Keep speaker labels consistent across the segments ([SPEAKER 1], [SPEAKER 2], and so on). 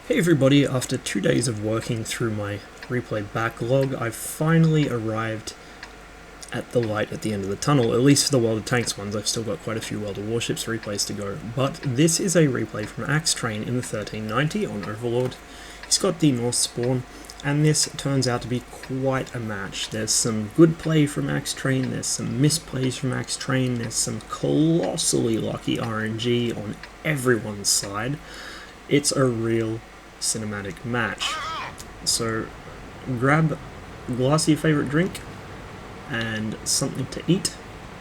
[SPEAKER 1] Hey everybody, after 2 days of working through my replay backlog, I've finally arrived at the light at the end of the tunnel, at least for the World of Tanks ones. I've still got quite a few World of Warships replays to go, but this is a replay from Axetrain in the 1390 on Overlord. He's got the North spawn, and this turns out to be quite a match. There's some good play from Axetrain, there's some misplays from Axetrain, there's some colossally lucky RNG on everyone's side. It's a real cinematic match. So grab a glass of your favourite drink and something to eat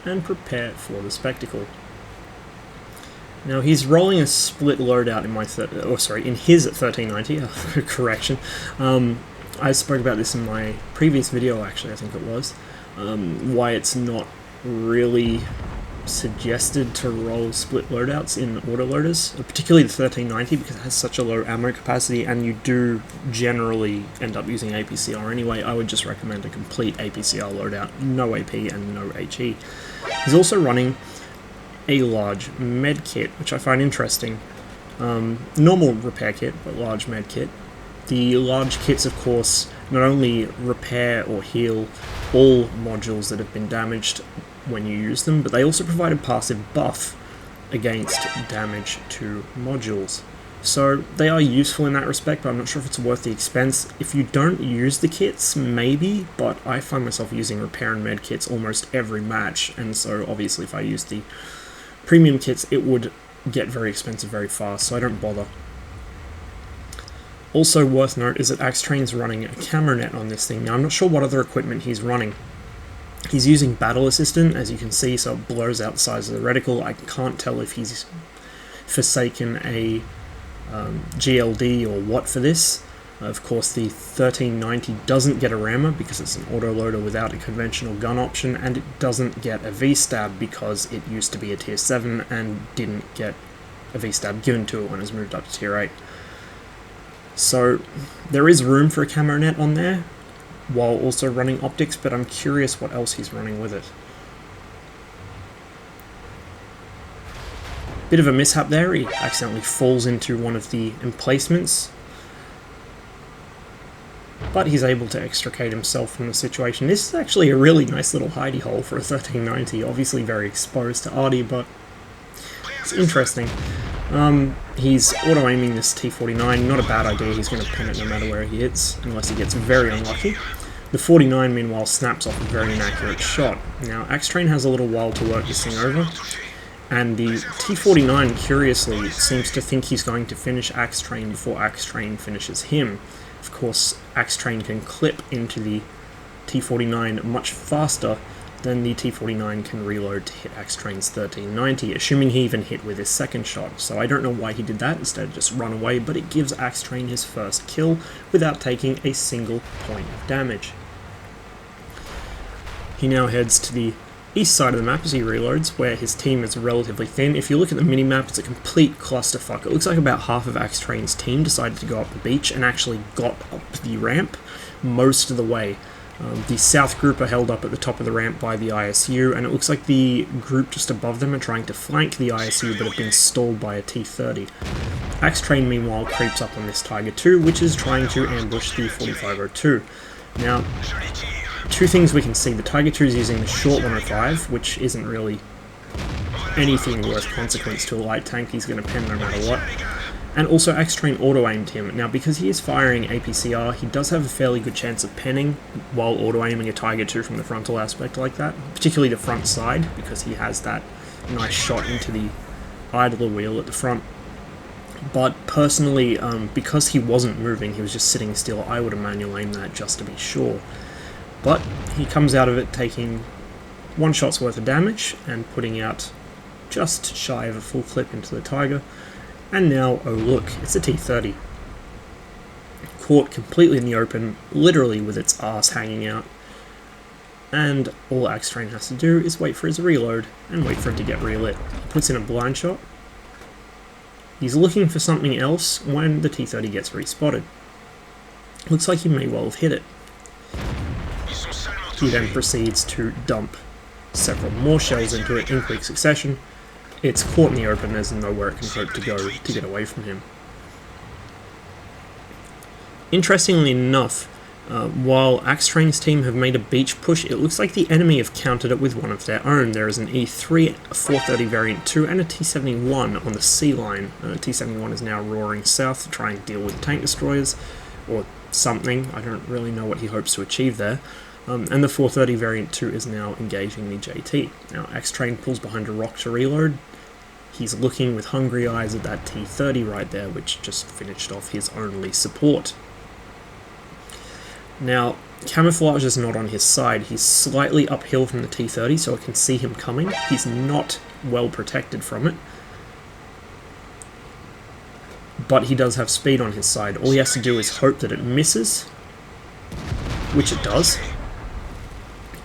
[SPEAKER 1] and prepare for the spectacle. Now he's rolling a split loadout in his 1390, correction. I spoke about this in my previous video, actually, I think it was, why it's not really suggested to roll split loadouts in autoloaders, particularly the 1390, because it has such a low ammo capacity and you do generally end up using APCR anyway. I would just recommend a complete APCR loadout, no AP and no HE. He's also running a large med kit, which I find interesting. Normal repair kit, but large med kit. The large kits, of course, not only repair or heal all modules that have been damaged when you use them, but they also provide a passive buff against damage to modules. So they are useful in that respect, but I'm not sure if it's worth the expense. If you don't use the kits, maybe, but I find myself using repair and med kits almost every match, and so obviously if I use the premium kits, it would get very expensive very fast, so I don't bother. Also worth note is that Axetrain's running a camera net on this thing. Now I'm not sure what other equipment he's running. He's using Battle Assistant, as you can see, so it blurs out the size of the reticle. I can't tell if he's forsaken a GLD or what for this. Of course, the 1390 doesn't get a rammer because it's an autoloader without a conventional gun option, and it doesn't get a V-stab because it used to be a tier 7 and didn't get a V-stab given to it when it was moved up to tier 8. So there is room for a camo net on there, while also running optics, but I'm curious what else he's running with it. Bit of a mishap there, he accidentally falls into one of the emplacements, but he's able to extricate himself from the situation. This is actually a really nice little hidey hole for a 1390, obviously very exposed to Artie, but it's interesting. He's auto-aiming this T49, not a bad idea. He's going to pin it no matter where he hits, unless he gets very unlucky. The 49, meanwhile, snaps off a very inaccurate shot. Now, Axetrain has a little while to work this thing over, and the T49, curiously, seems to think he's going to finish Axetrain before Axetrain finishes him. Of course, Axetrain can clip into the T49 much faster then the T49 can reload to hit Axetrain's 1390, assuming he even hit with his second shot. So I don't know why he did that, instead of just run away, but it gives Axetrain his first kill without taking a single point of damage. He now heads to the east side of the map as he reloads, where his team is relatively thin. If you look at the mini-map, it's a complete clusterfuck. It looks like about half of Axetrain's team decided to go up the beach and actually got up the ramp most of the way. The south group are held up at the top of the ramp by the ISU, and it looks like the group just above them are trying to flank the ISU but have been stalled by a T30. Axetrain, meanwhile, creeps up on this Tiger 2, which is trying to ambush the 4502. Now, two things we can see. The Tiger 2 is using the short 105, which isn't really anything worth consequence to a light tank. He's going to pen no matter what. And also Axetrain auto-aimed him. Now, because he is firing APCR, he does have a fairly good chance of penning while auto-aiming a Tiger 2 from the frontal aspect like that, particularly the front side, because he has that nice shot into the idler wheel at the front. But personally, because he wasn't moving, he was just sitting still, I would have manual aimed that just to be sure. But he comes out of it taking one shot's worth of damage and putting out just shy of a full clip into the Tiger. And now, oh look, it's a T30. Caught completely in the open, literally with its ass hanging out. And all Axetrain has to do is wait for his reload and wait for it to get relit. He puts in a blind shot. He's looking for something else when the T30 gets respotted. Looks like he may well have hit it. He then proceeds to dump several more shells into it in quick succession. It's caught in the open, there's nowhere it can hope to go to get away from him. Interestingly enough, while Axetrain's team have made a beach push, it looks like the enemy have countered it with one of their own. There is an E3, a 430 variant 2, and a T-71 on the sea line. T-71 is now roaring south to try and deal with tank destroyers, or something. I don't really know what he hopes to achieve there. And the 430 variant 2 is now engaging the JT. Now, Axetrain pulls behind a rock to reload. He's looking with hungry eyes at that T-30 right there, which just finished off his only support. Now, camouflage is not on his side. He's slightly uphill from the T-30, so I can see him coming. He's not well protected from it, but he does have speed on his side. All he has to do is hope that it misses, which it does,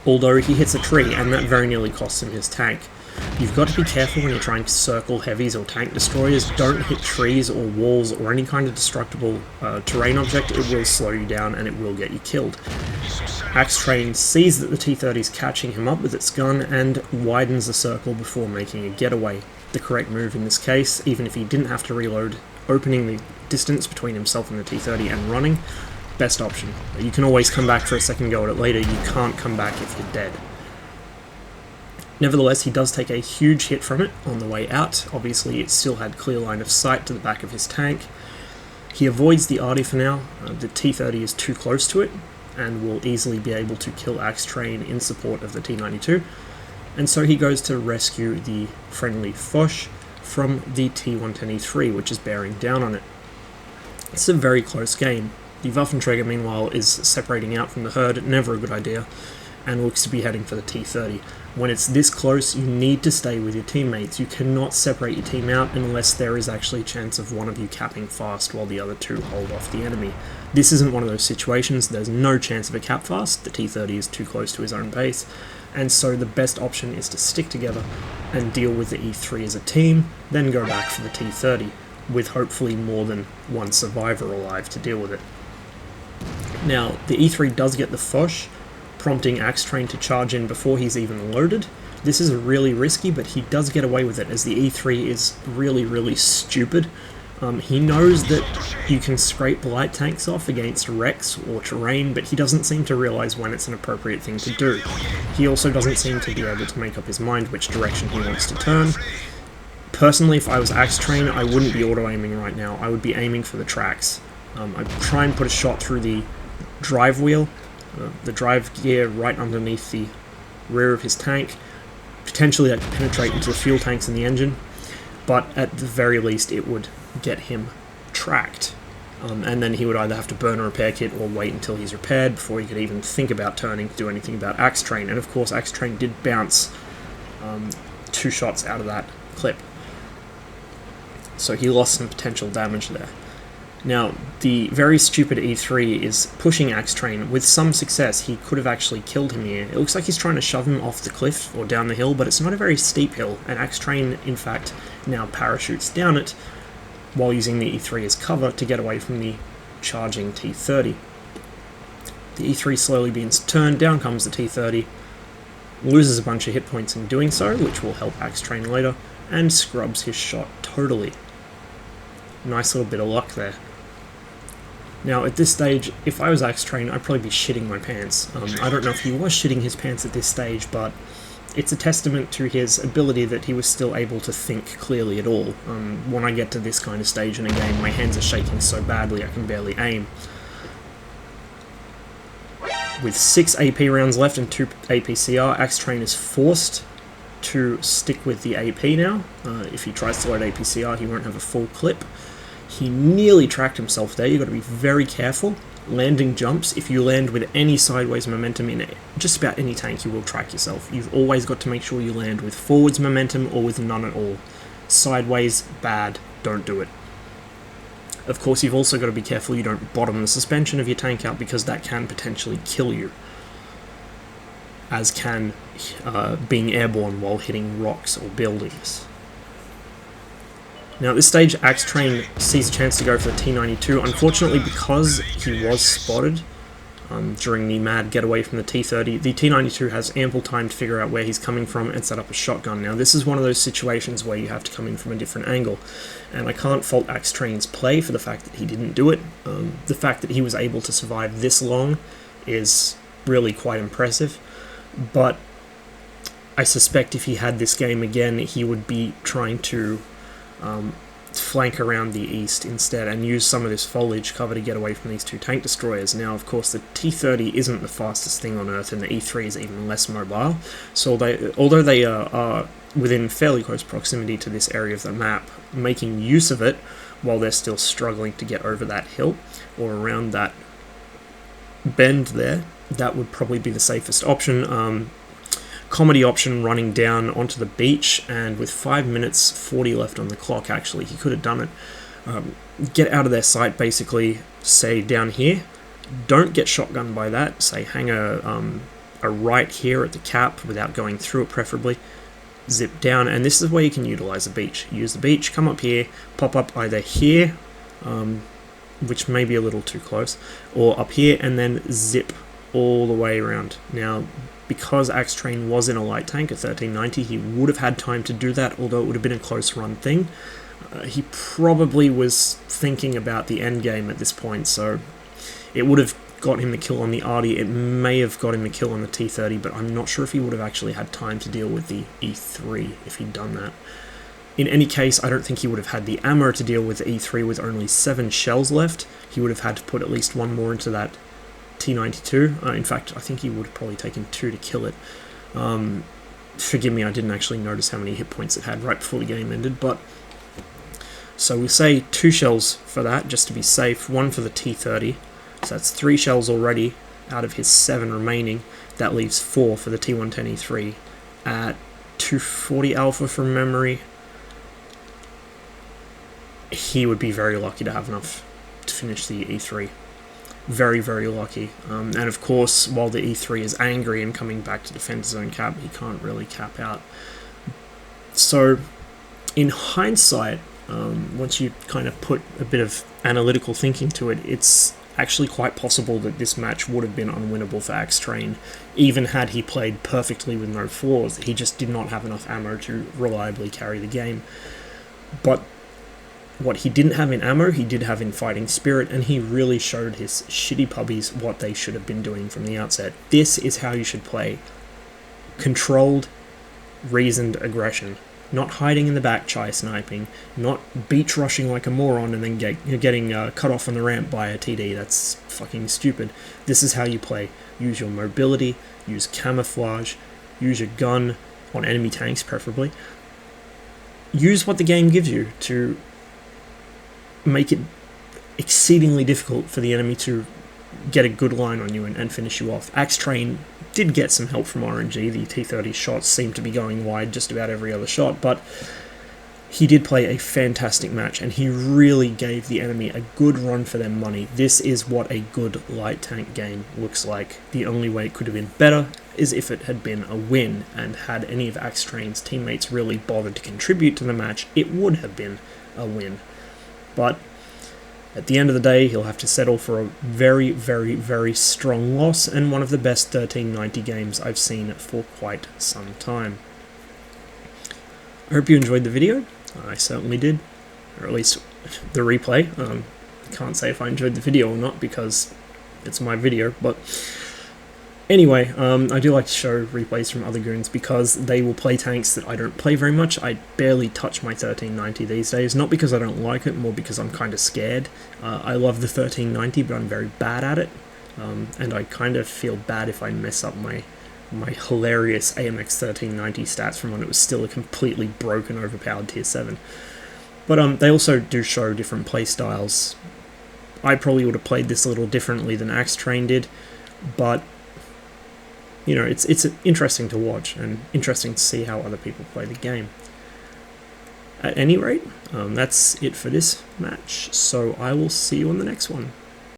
[SPEAKER 1] although he hits a tree, and that very nearly costs him his tank. You've got to be careful when you're trying to circle heavies or tank destroyers. Don't hit trees or walls or any kind of destructible terrain object. It will slow you down and it will get you killed. Axetrain sees that the T-30 is catching him up with its gun and widens the circle before making a getaway. The correct move in this case, even if he didn't have to reload, opening the distance between himself and the T-30 and running, best option. You can always come back for a second go at it later. You can't come back if you're dead. Nevertheless, he does take a huge hit from it on the way out. Obviously, it still had clear line of sight to the back of his tank. He avoids the Arty for now. The T-30 is too close to it, and will easily be able to kill Axetrain in support of the T-92. And so he goes to rescue the friendly Foch from the T-110E3, which is bearing down on it. It's a very close game. The Waffenträger, meanwhile, is separating out from the herd, never a good idea, and looks to be heading for the T-30. When it's this close, you need to stay with your teammates. You cannot separate your team out unless there is actually a chance of one of you capping fast while the other two hold off the enemy. This isn't one of those situations. There's no chance of a cap fast. The T-30 is too close to his own base, and so the best option is to stick together and deal with the E3 as a team, then go back for the T-30, with hopefully more than one survivor alive to deal with it. Now, the E3 does get the Foch, prompting Axetrain to charge in before he's even loaded. This is really risky, but he does get away with it, as the E3 is really stupid. He knows that you can scrape light tanks off against wrecks or terrain, but he doesn't seem to realise when it's an appropriate thing to do. He also doesn't seem to be able to make up his mind which direction he wants to turn. Personally, if I was Axetrain, I wouldn't be auto-aiming right now. I would be aiming for the tracks. I'd try and put a shot through the drive wheel, the drive gear right underneath the rear of his tank. Potentially that could penetrate into the fuel tanks and the engine, but at the very least it would get him tracked. And then he would either have to burn a repair kit or wait until he's repaired before he could even think about turning to do anything about Axetrain. And of course Axetrain did bounce 2 shots out of that clip, so he lost some potential damage there. Now, the very stupid E3 is pushing Axetrain with some success. He could have actually killed him here. It looks like he's trying to shove him off the cliff or down the hill, but it's not a very steep hill, and Axetrain, in fact, now parachutes down it while using the E3 as cover to get away from the charging T-30. The E3 slowly begins to turn, down comes the T-30, loses a bunch of hit points in doing so, which will help Axetrain later, and scrubs his shot totally. Nice little bit of luck there. Now, at this stage, if I was Axetrain, I'd probably be shitting my pants. I don't know if he was shitting his pants at this stage, but it's a testament to his ability that he was still able to think clearly at all. When I get to this kind of stage in a game, my hands are shaking so badly I can barely aim. With 6 AP rounds left and 2 APCR, Axetrain is forced to stick with the AP now. If he tries to load APCR, he won't have a full clip. He nearly tracked himself there. You've got to be very careful. Landing jumps, if you land with any sideways momentum in just about any tank, you will track yourself. You've always got to make sure you land with forwards momentum or with none at all. Sideways, bad, don't do it. Of course, you've also got to be careful you don't bottom the suspension of your tank out, because that can potentially kill you, as can being airborne while hitting rocks or buildings. Now at this stage, Axetrain sees a chance to go for the T-92. Unfortunately, because he was spotted, during the mad getaway from the T-30. The T-92 has ample time to figure out where he's coming from and set up a shotgun. Now, this is one of those situations where you have to come in from a different angle, and I can't fault Axetrain's play for the fact that he didn't do it. The fact that he was able to survive this long is really quite impressive, but I suspect if he had this game again, he would be trying to flank around the east instead and use some of this foliage cover to get away from these two tank destroyers. Now, of course, the T-30 isn't the fastest thing on Earth, and the E-3 is even less mobile, so although they are within fairly close proximity to this area of the map, making use of it while they're still struggling to get over that hill or around that bend there, that would probably be the safest option. Comedy option running down onto the beach, and with 5 minutes 40 left on the clock, actually, he could have done it. Get out of their sight, basically, say down here. Don't get shotgunned by that. Say hang a right here at the cap without going through it, preferably. Zip down, and this is where you can utilize the beach. Use the beach, come up here, pop up either here, which may be a little too close, or up here, and then zip all the way around. Now, because Axetrain was in a light tank at 1390, he would have had time to do that, although it would have been a close run thing. He probably was thinking about the end game at this point, so it would have got him the kill on the Arty. It may have got him the kill on the T-30, but I'm not sure if he would have actually had time to deal with the E-3 if he'd done that. In any case, I don't think he would have had the ammo to deal with the E-3 with only 7 shells left. He would have had to put at least one more into that T-92. In fact, I think he would have probably taken 2 to kill it. Forgive me, I didn't actually notice how many hit points it had right before the game ended, but so we'll say 2 shells for that, just to be safe, 1 for the T-30, so that's 3 shells already out of his 7 remaining. That leaves 4 for the T-110E3 at 240 alpha from memory. He would be very lucky to have enough to finish the E3. Very, very lucky. And of course, while the E3 is angry and coming back to defend his own cap, he can't really cap out. So, in hindsight, once you kind of put a bit of analytical thinking to it, it's actually quite possible that this match would have been unwinnable for Axetrain, even had he played perfectly with no flaws. He just did not have enough ammo to reliably carry the game. But what he didn't have in ammo, he did have in fighting spirit, and he really showed his shitty pubbies what they should have been doing from the outset. This is how you should play. Controlled, reasoned aggression. Not hiding in the back chai sniping, not beach rushing like a moron and then getting cut off on the ramp by a TD. That's fucking stupid. This is how you play. Use your mobility, use camouflage, use your gun on enemy tanks preferably. Use what the game gives you to make it exceedingly difficult for the enemy to get a good line on you and finish you off. Axetrain did get some help from RNG. The T-30 shots seemed to be going wide just about every other shot, but he did play a fantastic match, and he really gave the enemy a good run for their money. This is what a good light tank game looks like. The only way it could have been better is if it had been a win, and had any of Axetrain's teammates really bothered to contribute to the match, it would have been a win. But at the end of the day, he'll have to settle for a very, very, very strong loss, and one of the best 1390 games I've seen for quite some time. I hope you enjoyed the video. I certainly did, or at least the replay. I can't say if I enjoyed the video or not because it's my video, but anyway, I do like to show replays from other goons because they will play tanks that I don't play very much. I barely touch my 1390 these days, not because I don't like it, more because I'm kind of scared. I love the 1390, but I'm very bad at it, and I kind of feel bad if I mess up my hilarious AMX 1390 stats from when it was still a completely broken, overpowered tier 7. But they also do show different play styles. I probably would have played this a little differently than Axetrain did, but you know, it's interesting to watch and interesting to see how other people play the game. At any rate, that's it for this match, so I will see you on the next one.